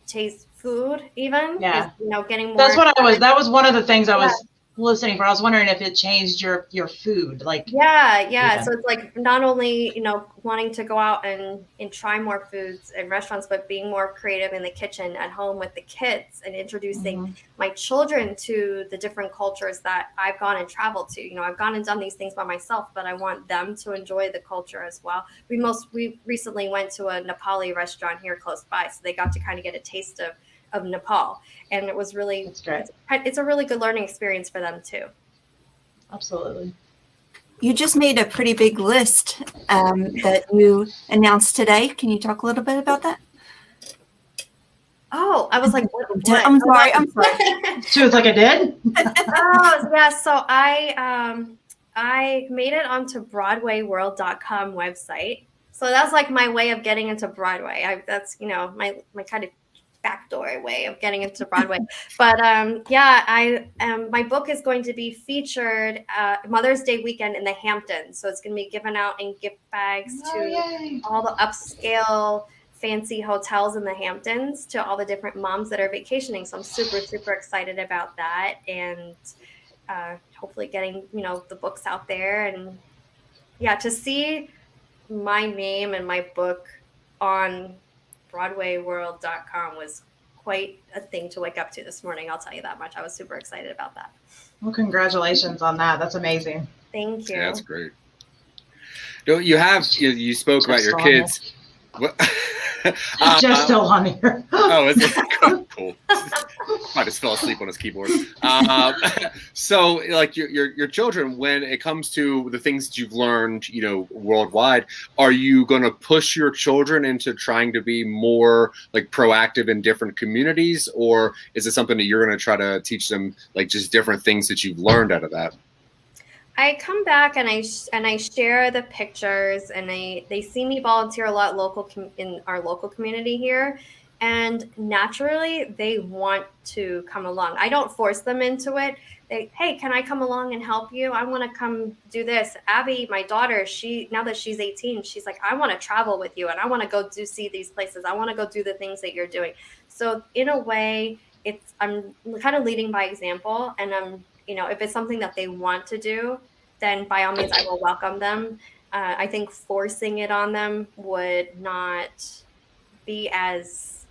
taste food even. Yeah. Getting more. That was one of the things I was listening for. I was wondering if it changed your food. Yeah. So it's like not only, wanting to go out and try more foods in restaurants, but being more creative in the kitchen at home with the kids and introducing my children to the different cultures that I've gone and traveled to. I've gone and done these things by myself, but I want them to enjoy the culture as well. We recently went to a Nepali restaurant here close by, so they got to kind of get a taste of Nepal, and it was really it's a really good learning experience for them too. Absolutely. You just made a pretty big list that you announced today. Can you talk a little bit about that? Oh, I was like, what? I'm sorry. She was like, I did? Oh, yeah. So I made it onto BroadwayWorld.com website. So that's like my way of getting into Broadway. That's, my kind of backdoor way of getting into Broadway. But my book is going to be featured Mother's Day weekend in the Hamptons. So it's going to be given out in gift bags to all the upscale fancy hotels in the Hamptons, to all the different moms that are vacationing. So I'm super, super excited about that. And hopefully getting, the books out there. And to see my name and my book on BroadwayWorld.com was quite a thing to wake up to this morning. I'll tell you that much. I was super excited about that. Well, congratulations on that. That's amazing. Thank you. Yeah, that's great. You spoke about your kids. What? Just still on here. Oh, is it? Cool. I just fell asleep on his keyboard. So, like your children, when it comes to the things that you've learned, worldwide, are you going to push your children into trying to be more like proactive in different communities, or is it something that you're going to try to teach them, like just different things that you've learned out of that? I come back and I share the pictures, and they see me volunteer a lot in our local community here, and naturally they want to come along. I don't force them into it. Hey, can I come along and help you? I want to come do this. Abby, my daughter, now that she's 18, she's like, I want to travel with you, and I want to go see these places. I want to go do the things that you're doing. So in a way, I'm kind of leading by example, and I'm, if it's something that they want to do, then by all means, I will welcome them. I think forcing it on them would not be as,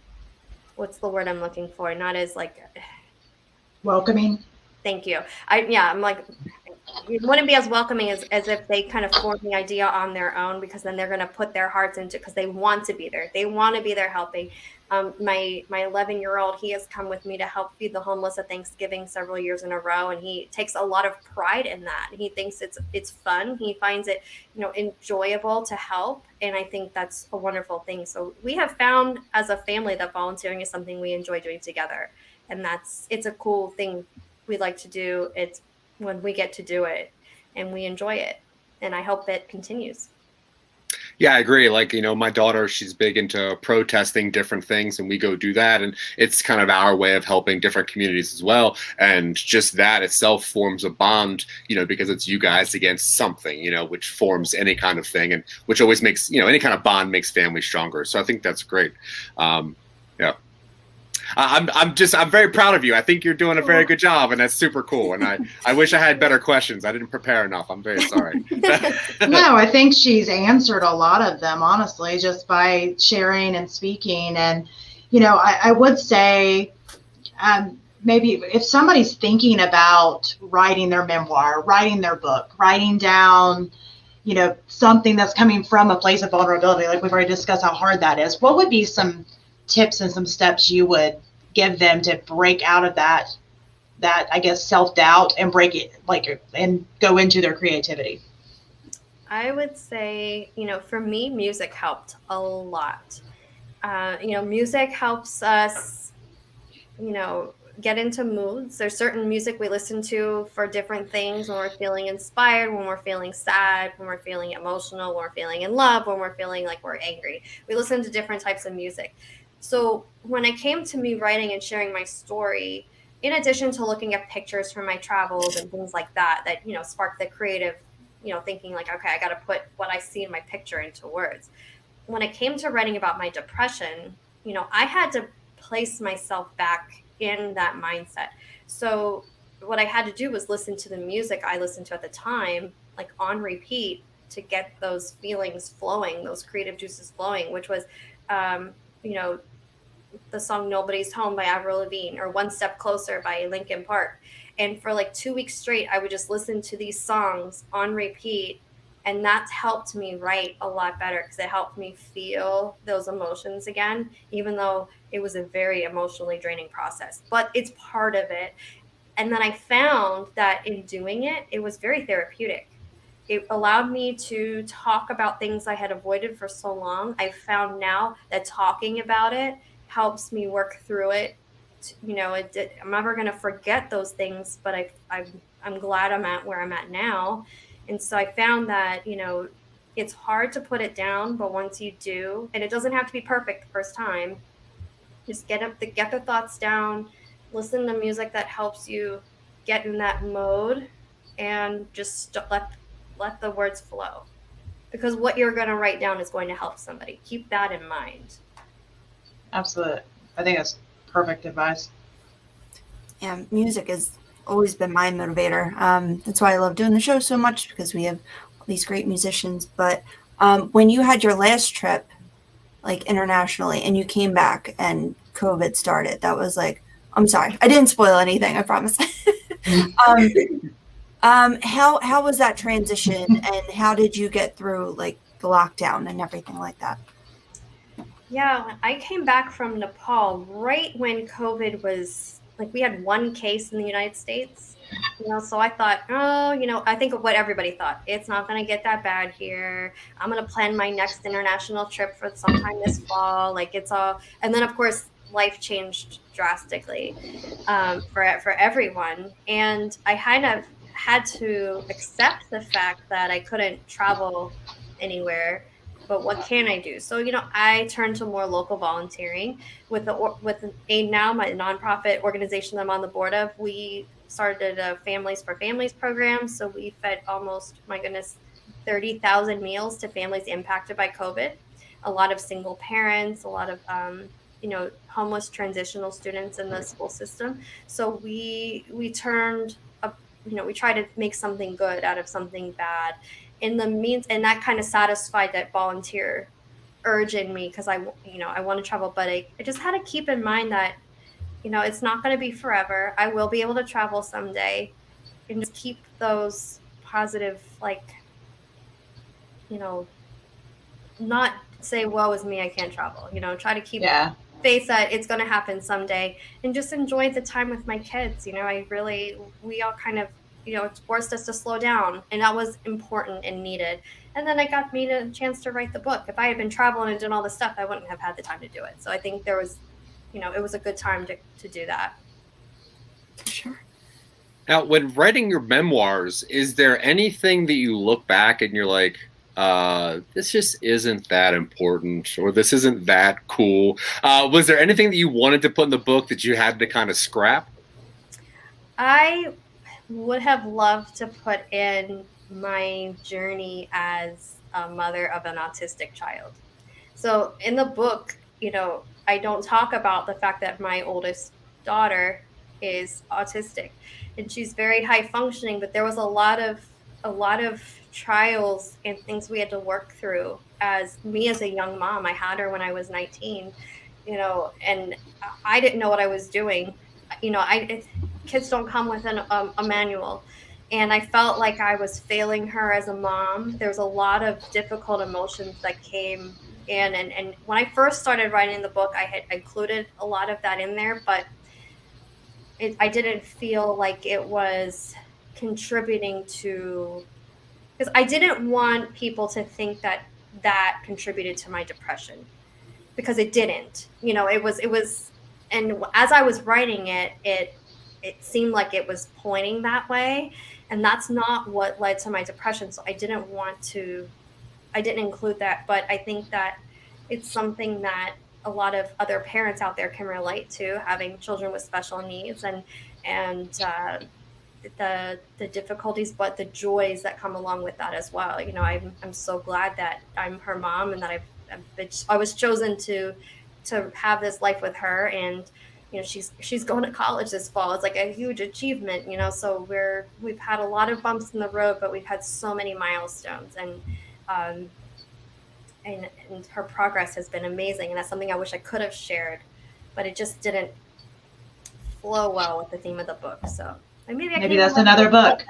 what's the word I'm looking for? Not as like welcoming. Thank you. I'm like, it wouldn't be as welcoming as if they kind of form the idea on their own, because then they're going to put their hearts into it because they want to be there. They want to be there helping. My 11-year-old, he has come with me to help feed the homeless at Thanksgiving several years in a row, and he takes a lot of pride in that. He thinks it's fun. He finds it, enjoyable to help, and I think that's a wonderful thing. So we have found as a family that volunteering is something we enjoy doing together, and it's a cool thing we like to do. It's when we get to do it and we enjoy it, and I hope it continues. Yeah, I agree. Like, my daughter, she's big into protesting different things, and we go do that. And it's kind of our way of helping different communities as well. And just that itself forms a bond, because it's you guys against something, which forms any kind of thing, and which always makes, any kind of bond makes family stronger. So I think that's great. Yeah. I'm very proud of you. I think you're doing a very good job, and that's super cool. And I wish I had better questions. I didn't prepare enough. I'm very sorry. No, I think she's answered a lot of them, honestly, just by sharing and speaking. And, I would say maybe if somebody's thinking about writing their memoir, writing their book, writing down, something that's coming from a place of vulnerability, like we've already discussed how hard that is, what would be some tips and some steps you would give them to break out of that that, I guess, self-doubt and break it, like, and go into their creativity? I would say, for me, music helped a lot. Music helps us, get into moods. There's certain music we listen to for different things when we're feeling inspired, when we're feeling sad, when we're feeling emotional, when we're feeling in love, when we're feeling like we're angry. We listen to different types of music. So when it came to me writing and sharing my story, in addition to looking at pictures from my travels and things like that, sparked the creative, thinking like, okay, I got to put what I see in my picture into words. When it came to writing about my depression, I had to place myself back in that mindset. So what I had to do was listen to the music I listened to at the time, like on repeat, to get those feelings flowing, those creative juices flowing, which was, the song Nobody's Home by Avril Lavigne, or One Step Closer by Linkin Park. And for like 2 weeks straight, I would just listen to these songs on repeat. And that's helped me write a lot better because it helped me feel those emotions again, even though it was a very emotionally draining process. But it's part of it. And then I found that in doing it, it was very therapeutic. It allowed me to talk about things I had avoided for so long. I found now that talking about it helps me work through it. I'm never going to forget those things, but I'm glad I'm at where I'm at now. And so I found that, it's hard to put it down, but once you do, and it doesn't have to be perfect the first time, just get the thoughts down, listen to music that helps you get in that mode, and just let the words flow. Because what you're going to write down is going to help somebody. Keep that in mind. Absolutely. I think that's perfect advice. Yeah, music has always been my motivator. That's why I love doing the show so much, because we have all these great musicians. But when you had your last trip, like internationally, and you came back and COVID started, that was like, I'm sorry, I didn't spoil anything, I promise. How was that transition, and how did you get through like the lockdown and everything like that? Yeah, I came back from Nepal right when COVID was, like, we had one case in the United States, so I thought, I think of what everybody thought. It's not going to get that bad here. I'm going to plan my next international trip for sometime this fall. Like, it's all, and then of course, life changed drastically for everyone. And I kind of had to accept the fact that I couldn't travel anywhere. But what can I do? So, I turned to more local volunteering with AID Now, my nonprofit organization that I'm on the board of. We started a Families for Families program. So we fed almost, my goodness, 30,000 meals to families impacted by COVID. A lot of single parents, a lot of, homeless transitional students in the school system. So we turned up, we tried to make something good out of something bad. In the means, and that kind of satisfied that volunteer urge in me, because I want to travel, but I just had to keep in mind that, it's not going to be forever. I will be able to travel someday, and just keep those positive, like, not say, woe is me, I can't travel, try to keep faith that it's going to happen someday, and just enjoy the time with my kids. We all kind of, it forced us to slow down, and that was important and needed. And then it got me a chance to write the book. If I had been traveling and doing all this stuff, I wouldn't have had the time to do it. So I think there was, it was a good time to do that. Sure. Now, when writing your memoirs, is there anything that you look back and you're like, this just isn't that important, or this isn't that cool? Was there anything that you wanted to put in the book that you had to kind of scrap? I would have loved to put in my journey as a mother of an autistic child. So in the book, I don't talk about the fact that my oldest daughter is autistic, and she's very high functioning, but there was a lot of trials and things we had to work through as a young mom. I had her when I was 19, and I didn't know what I was doing. Kids don't come with a manual. And I felt like I was failing her as a mom. There was a lot of difficult emotions that came in. And when I first started writing the book, I had included a lot of that in there. But I didn't feel like it was contributing to, because I didn't want people to think that that contributed to my depression, because it didn't. It was, and as I was writing it, it seemed like it was pointing that way, and that's not what led to my depression. So I didn't include that, but I think that it's something that a lot of other parents out there can relate to, having children with special needs, and the difficulties, but the joys that come along with that as well. I'm so glad that I'm her mom, and that I was chosen to have this life with her. And she's going to college this fall. It's like a huge achievement. So we've had a lot of bumps in the road, but we've had so many milestones, and her progress has been amazing. And that's something I wish I could have shared, but it just didn't flow well with the theme of the book. So maybe that's another book.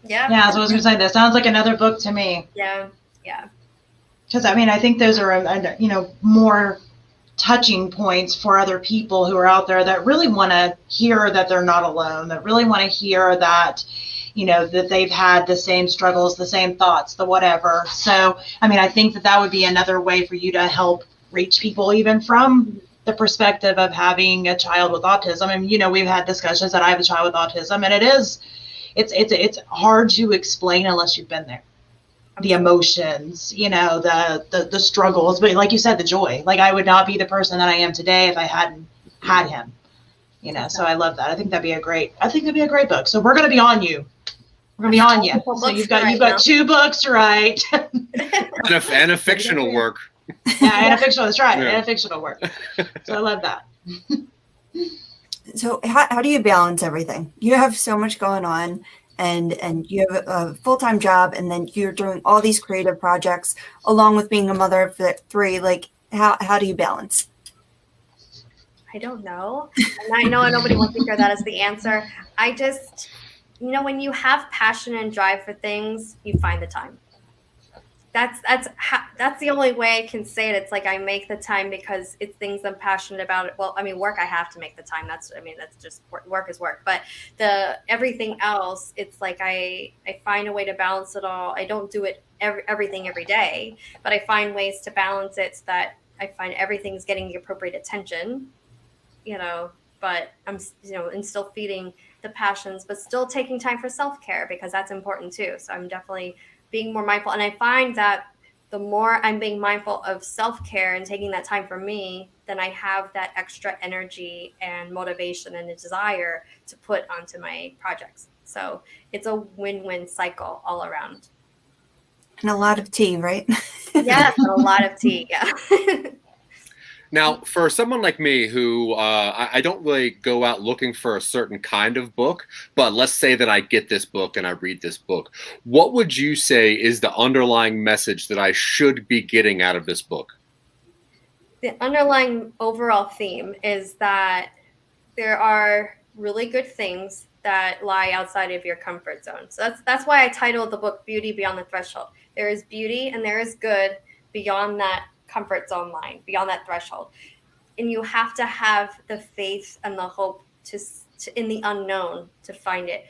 Yeah. Yeah. So I was going to say, that sounds like another book to me. Yeah. Yeah. Because I think those are, more touching points for other people who are out there that really want to hear that they're not alone, that really want to hear that, that they've had the same struggles, the same thoughts, the whatever. So, I think that would be another way for you to help reach people, even from the perspective of having a child with autism. And, we've had discussions that I have a child with autism, and it's hard to explain unless you've been there. The emotions, the struggles, but like you said, the joy. Like, I would not be the person that I am today if I hadn't had him, so I love that. I think that'd be a great book. So we're going to be on you. We're going to be on you. So you've got 2 books to write. and a fictional work. Yeah, and a fictional, that's right. Yeah. And a fictional work. So I love that. So how do you balance everything? You have so much going on, and you have a full-time job, and then you're doing all these creative projects along with being a mother of 3. Like, how do you balance? I don't know. And I know nobody wants to hear that as the answer. I just, when you have passion and drive for things, you find the time. That's the only way I can say it. It's like I make the time because it's things I'm passionate about. Well, work, I have to make the time. That's just work is work. But everything else, it's like I find a way to balance it all. I don't do it everything every day, but I find ways to balance it so that I find everything's getting the appropriate attention, but I'm, and still feeding the passions, but still taking time for self-care, because that's important too. So I'm definitely being more mindful. And I find that the more I'm being mindful of self-care and taking that time for me, then I have that extra energy and motivation and a desire to put onto my projects. So it's a win-win cycle all around. And a lot of tea, right? Yes, a lot of tea, yeah. Now, for someone like me who I don't really go out looking for a certain kind of book, but let's say that I get this book and I read this book, what would you say is the underlying message that I should be getting out of this book? The underlying overall theme is that there are really good things that lie outside of your comfort zone. So that's why I titled the book Beauty Beyond the Threshold. There is beauty and there is good beyond that comfort zone line, beyond that threshold. And you have to have the faith and the hope to in the unknown to find it.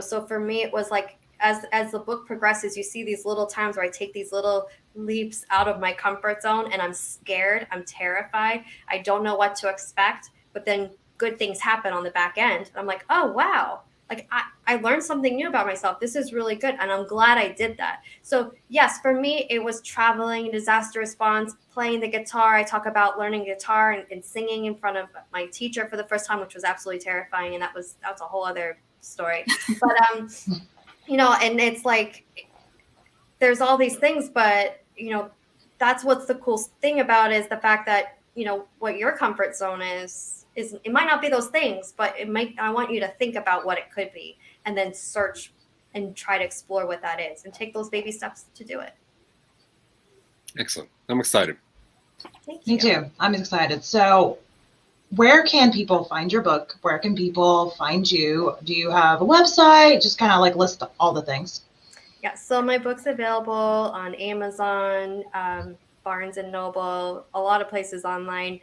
So for me, it was like, as the book progresses, you see these little times where I take these little leaps out of my comfort zone, and I'm scared, I'm terrified, I don't know what to expect, but then good things happen on the back end. I'm like, oh, wow. Like I learned something new about myself. This is really good. And I'm glad I did that. So yes, for me, it was traveling, disaster response, playing the guitar. I talk about learning guitar and singing in front of my teacher for the first time, which was absolutely terrifying. And that's a whole other story. But, and it's like, there's all these things, but, that's what's the cool thing about it, is the fact that, what your comfort zone is it might not be those things, but I want you to think about what it could be, and then search and try to explore what that is, and take those baby steps to do it. Excellent. I'm excited. Thank you. Me too. I'm excited. So where can people find your book? Where can people find you? Do you have a website? Just kind of like list all the things. Yeah. So my book's available on Amazon, Barnes and Noble, a lot of places online.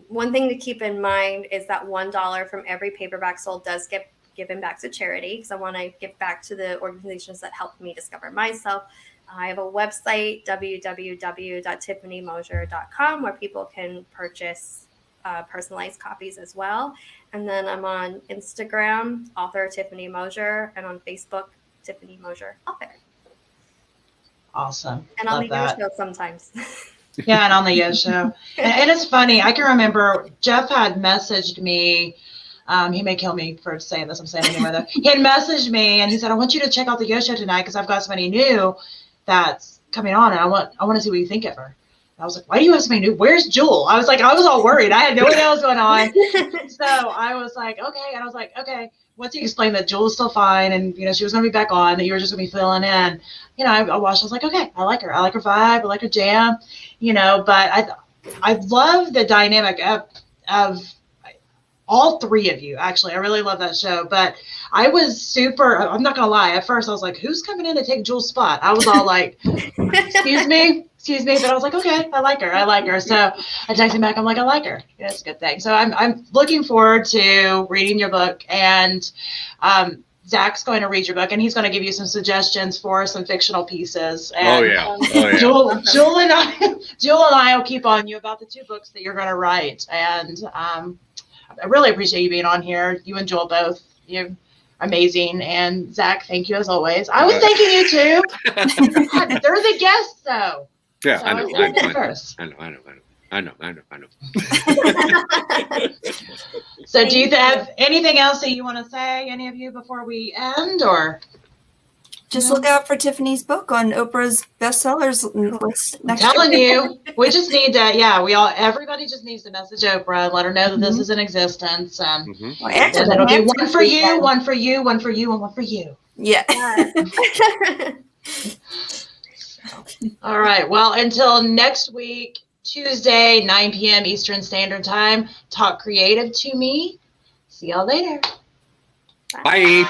One thing to keep in mind is that $1 from every paperback sold does get given back to charity, because I want to give back to the organizations that helped me discover myself. I have a website, www.tiffanymosier.com, where people can purchase personalized copies as well. And then I'm on Instagram, author Tiffany Mosier, and on Facebook, Tiffany Mosier, author. Awesome. And on the Yo Show sometimes. Yeah, and on the Yo Show. And it's funny, I can remember Jeff had messaged me. He may kill me for saying this. I'm saying it anyway, though. He had messaged me and he said, I want you to check out the Yo Show tonight because I've got somebody new that's coming on, and I want to see what you think of her. And I was like, why do you have somebody new? Where's Jewel? I was all worried. I had no idea what was going on. So I was like, okay. And I was like, okay. Once he explained that Jewel is still fine and, she was going to be back on, that you were just going to be filling in, I watched, I was like, okay, I like her. I like her vibe. I like her jam, but I love the dynamic of all three of you. Actually, I really love that show, but I was I'm not going to lie. At first I was like, who's coming in to take Jewel's spot? I was all like, excuse me. But I was like, okay, I like her. So I texted him back. I'm like, I like her. Yeah, that's a good thing. So I'm looking forward to reading your book, and Zach's going to read your book, and he's going to give you some suggestions for some fictional pieces. And, Jewel and I will keep on you about the 2 books that you're going to write. And I really appreciate you being on here. You and Jewel both. You're amazing. And Zach, thank you as always. I was thanking you too. They're the guests though. Yeah, so I know. So do you have anything else that you want to say, any of you, before we end, or? Just look out for Tiffany's book on Oprah's bestsellers list. I'm telling you, we just need to, everybody just needs to message Oprah and let her know that this is in existence. Well, it'll be one for you, one for you, one for you, and one for you. Yeah. All right. Well, until next week, Tuesday, 9 p.m. Eastern Standard Time, talk creative to me. See y'all later. Bye.